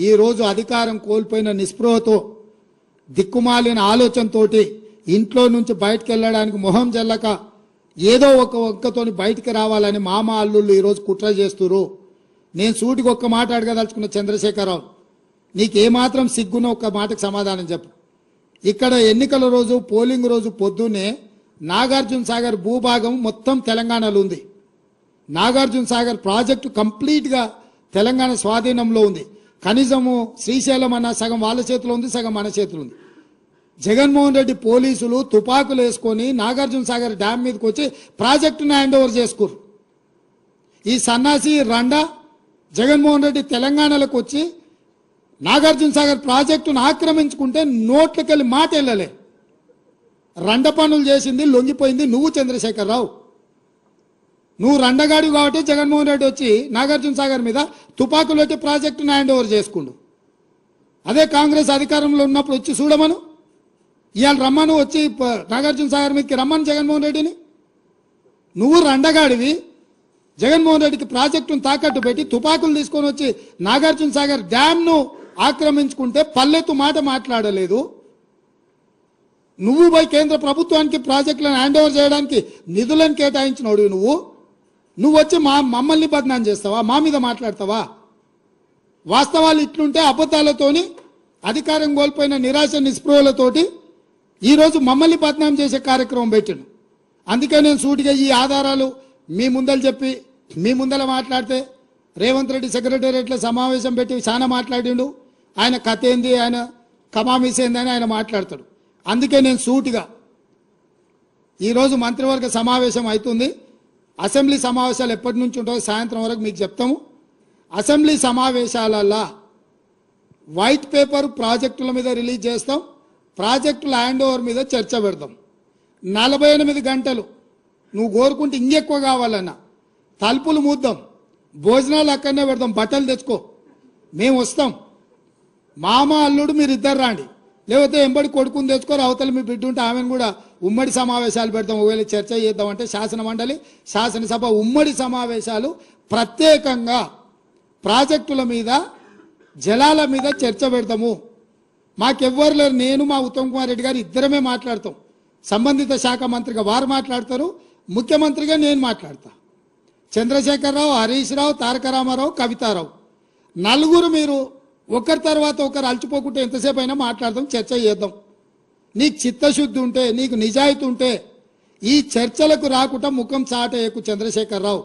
ఈ రోజు అధికారం కోల్పోయిన నిస్పృహతో దిక్కుమాలిన ఆలోచనతోటి ఇంట్లో నుంచి బయటకు వెళ్ళడానికి మొహం జల్లక ఏదో ఒక ఒక్కతోని బయటికి రావాలని మామ అల్లుళ్ళు ఈరోజు కుట్ర చేస్తున్నారు. నేను సూటికి ఒక్క మాట అడగదలుచుకున్న చంద్రశేఖరరావు, నీకేమాత్రం సిగ్గున్న ఒక్క మాటకు సమాధానం చెప్పు. ఇక్కడ ఎన్నికల రోజు పోలింగ్ రోజు పొద్దున్నే నాగార్జున సాగర్ భూభాగం మొత్తం తెలంగాణలో ఉంది. నాగార్జున సాగర్ ప్రాజెక్టు కంప్లీట్గా తెలంగాణ స్వాధీనంలో ఉంది. కనీసము శ్రీశైలం అన్న సగం వాళ్ళ చేతిలో ఉంది, సగం మన చేతిలో ఉంది. జగన్మోహన్ రెడ్డి పోలీసులు తుపాకులు వేసుకొని నాగార్జున సాగర్ డ్యామ్ మీదకి వచ్చి ప్రాజెక్టును హ్యాండ్ ఓవర్ చేసుకోరు. ఈ సన్నాసి రండా జగన్మోహన్ రెడ్డి తెలంగాణలోకి వచ్చి నాగార్జున సాగర్ ప్రాజెక్టును ఆక్రమించుకుంటే నోట్లకెళ్ళి మాట వెళ్ళలే. రండ పనులు చేసింది లొంగిపోయింది నువ్వు చంద్రశేఖరరావు. నువ్వు రండగాడు కాబట్టి జగన్మోహన్ రెడ్డి వచ్చి నాగార్జున సాగర్ మీద తుపాకులు పెట్టి ప్రాజెక్టును హ్యాండ్ ఓవర్ చేసుకుండు. అదే కాంగ్రెస్ అధికారంలో ఉన్నప్పుడు వచ్చి చూడమను, ఇవాళ రమ్మను, వచ్చి నాగార్జున సాగర్ మీదకి రమ్మను జగన్మోహన్ రెడ్డిని. నువ్వు రండగాడివి, జగన్మోహన్ రెడ్డికి ప్రాజెక్టును తాకట్టు పెట్టి తుపాకులు తీసుకొని వచ్చి నాగార్జున సాగర్ డ్యామ్ను ఆక్రమించుకుంటే పల్లెత్తు మాట మాట్లాడలేదు. నువ్వు పోయి కేంద్ర ప్రభుత్వానికి ప్రాజెక్టులను హ్యాండ్ ఓవర్ చేయడానికి నిధులను కేటాయించినోడు నువ్వు వచ్చి మమ్మల్ని బదనాం చేస్తావా, మా మీద మాట్లాడతావా? వాస్తవాలు ఇట్లుంటే అబద్ధాలతోని అధికారం కోల్పోయిన నిరాశ నిస్పృహలతోటి ఈరోజు మమ్మల్ని బదనాం చేసే కార్యక్రమం పెట్టాను. అందుకే నేను సూటిగా ఈ ఆధారాలు మీ ముందలు చెప్పి మీ ముందల మాట్లాడితే రేవంత్ రెడ్డి సెక్రటేరియట్లో సమావేశం పెట్టి చాలా మాట్లాడిండు. ఆయన కథ ఏంది, ఆయన కమామిస్ ఏందని ఆయన మాట్లాడతాడు. అందుకే నేను సూటిగా ఈరోజు మంత్రివర్గ సమావేశం అవుతుంది. అసెంబ్లీ సమావేశాలు ఎప్పటి నుంచి ఉంటాయో సాయంత్రం వరకు మీకు చెప్తాము. అసెంబ్లీ సమావేశాలల్లో వైట్ పేపర్ ప్రాజెక్టుల మీద రిలీజ్ చేస్తాం, ప్రాజెక్టుల హ్యాండ్ ఓవర్ మీద చర్చ పెడతాం. 48 గంటలు నువ్వు కోరుకుంటే ఇంకెక్కువ కావాలన్నా తలుపులు మూద్దాం, భోజనాలు అక్కడనే పెడతాం, బట్టలు తెచ్చుకో, మేము వస్తాం. మామ అల్లుడు మీరు ఇద్దరు రాండి, లేకపోతే ఎంబడి కొడుకుని తెచ్చుకోరు, అవతల మీ బిడ్డ ఉంటే ఆమెను కూడా ఉమ్మడి సమావేశాలు పెడతాం. ఒకవేళ చర్చ చేద్దామంటే శాసన మండలి శాసనసభ ఉమ్మడి సమావేశాలు ప్రత్యేకంగా ప్రాజెక్టుల మీద జలాల మీద చర్చ పెడతాము. మాకెవ్వరు లేరు, నేను మా ఉత్తమ్ కుమార్ రెడ్డి గారు ఇద్దరమే మాట్లాడతాం. సంబంధిత శాఖ మంత్రిగా వారు మాట్లాడతారు, ముఖ్యమంత్రిగా నేను మాట్లాడతా. చంద్రశేఖరరావు, హరీష్ రావు, తారక రామారావు, కవితారావు నలుగురు మీరు ఒకరి తర్వాత ఒకరు అలచిపోకుంటే ఎంతసేపు అయినా మాట్లాడదాం, చర్చ చేద్దాం. నీకు చిత్తశుద్ధి ఉంటే, నీకు నిజాయితీ ఉంటే ఈ చర్చలకు రాకుండా ముఖం చాటేయకు చంద్రశేఖరరావు.